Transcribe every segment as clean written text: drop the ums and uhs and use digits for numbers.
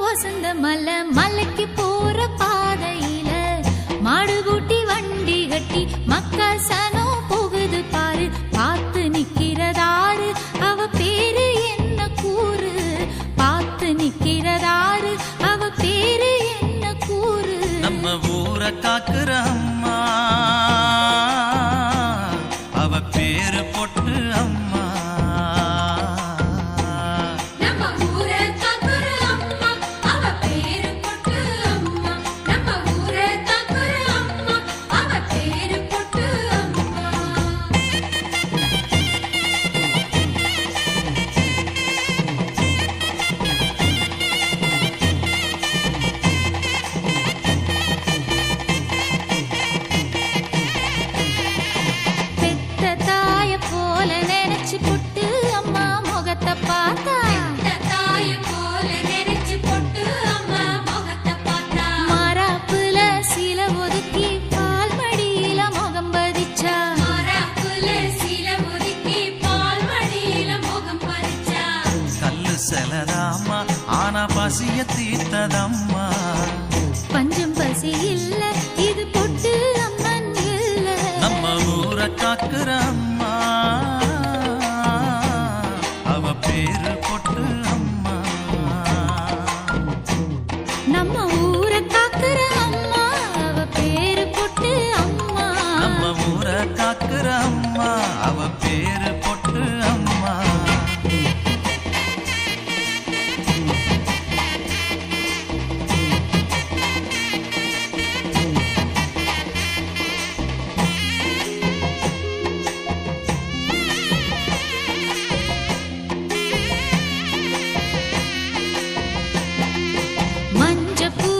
வசந்த மலை மலைக்கு போற பாதையில மாடு கூட்டி வண்டி கட்டி மக்கா சனம் போகுது பாரு. பார்த்து நிக்கிறதாரு அவ பேரு என்ன கூறு, பார்த்து நிக்கிறதாரு அவ பேரு என்ன கூறு. நம்ம ஊரை காக்குற அம்மா அவ பேரு பொட்டு அம்மா. செலதாம்மா ஆனா பசிய தீர்த்ததம்மா. பஞ்சம் பசி இல்ல இது பொட்டு அம்மன் இல்ல. நம்ம ஊரை காக்குற அம்மா அவ பேரு பொட்டு அம்மா. நம்ம ஊரை காக்குற அம்மா அவ பேரு பொட்டு அம்மா. நம்ம ஊரை காக்குற அம்மா அவ பேரு பொட்டு அம்மா. பூ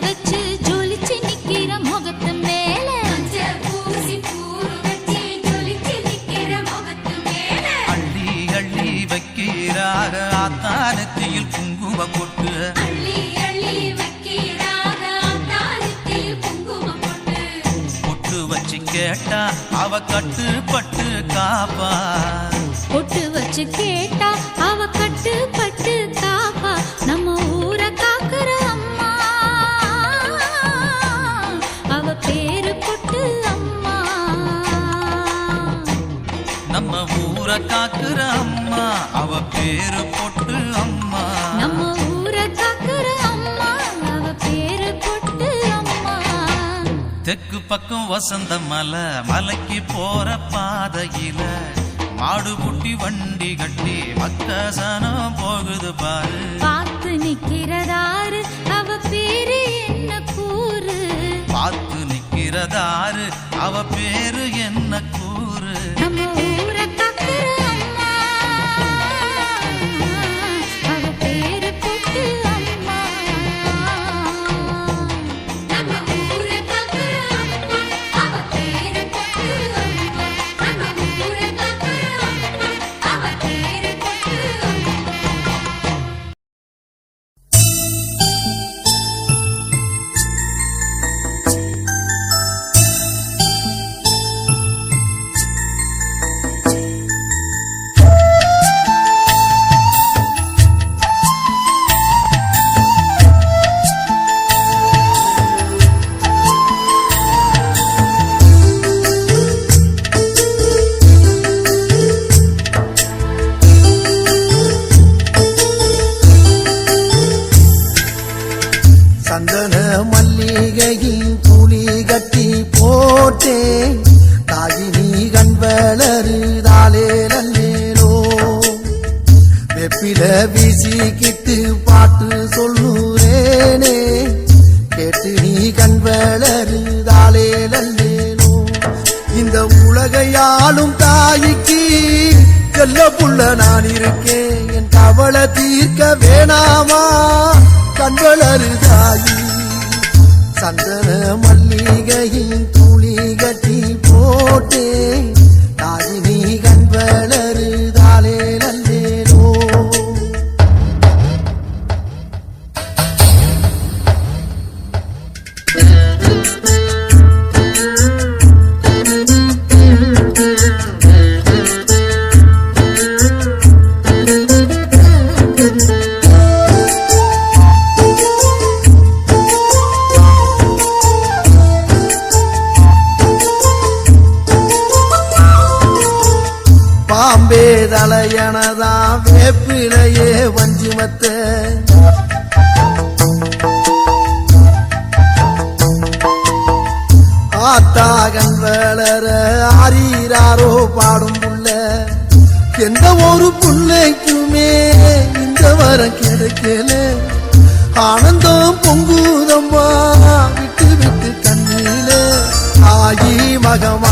வச்சு ஜொலிச்சு நிக்கிற முகத்து மேல, அள்ளி அள்ளி வைக்கிறாக ஆத்தானத்தில் குங்கும பொட்டு. பொட்டு வச்சு கேட்டா அவ கட்டுப்பட்டு காப்பா. பொட்டு வச்சு கேட்டா அவ கட்டுப்பட்டு காப்பா. நம்ம ஊரை காக்குற அம்மா அவ பேரு பொட்டு அம்மா. நம்ம ஊரை காக்குற அம்மா அவ பேரு பொட்டு அம்மா. நம்ம ஊரை காக்குற அம்மா அவ பேரு பொட்டு அம்மா. தெற்கு பக்கம் வசந்த மலை மலைக்கு போற பாதையில மாடு குட்டி வண்டி கட்டி மக்கசனம் போகுது பாரு. பார்த்து நிக்கிறதாரு அவ பேரு என்ன கூறு, பார்த்து நிக்கிறதாரு அவ பேரு என்ன கூறு. நம்ம ஊரை காக்குற அம்மா அவ பேரு பொட்டு அம்மா. நம்ம ஊரை காக்குற அம்மா அவ பேரு பொட்டு அம்மா. நம்ம ஊரை காக்குற அம்மா அவ பேரு பொட்டு அம்மா. கையில வீசிக்கிட்டு பாட்டு சொல்லுறேனே கேட்டு நீ கண் வளருதாலே நல்லேனோ இந்த உலகையாளும் தாய்க்கு செல்ல புள்ள நான் இருக்கேன் என் கவலை தீர்க்க வேணாமா கண் வளருதாயி சந்தன மல்லிகையின் துளி கட்டி போட்டேன் தாயி நீ கண் வளருதாலே நல்லேனோ பாம்பே தலையனதா வேப்பிலையே வஞ்சிமத்த ஆத்தாகன் வளர ஆரீராரோ பாடும் புள்ள எந்த ஒரு புள்ளைக்குமே இந்த வரம் கிடைக்கல ஆனந்தம் பொங்குதம்மா விட்டு விட்டு கண்ணில ஆயி மகமா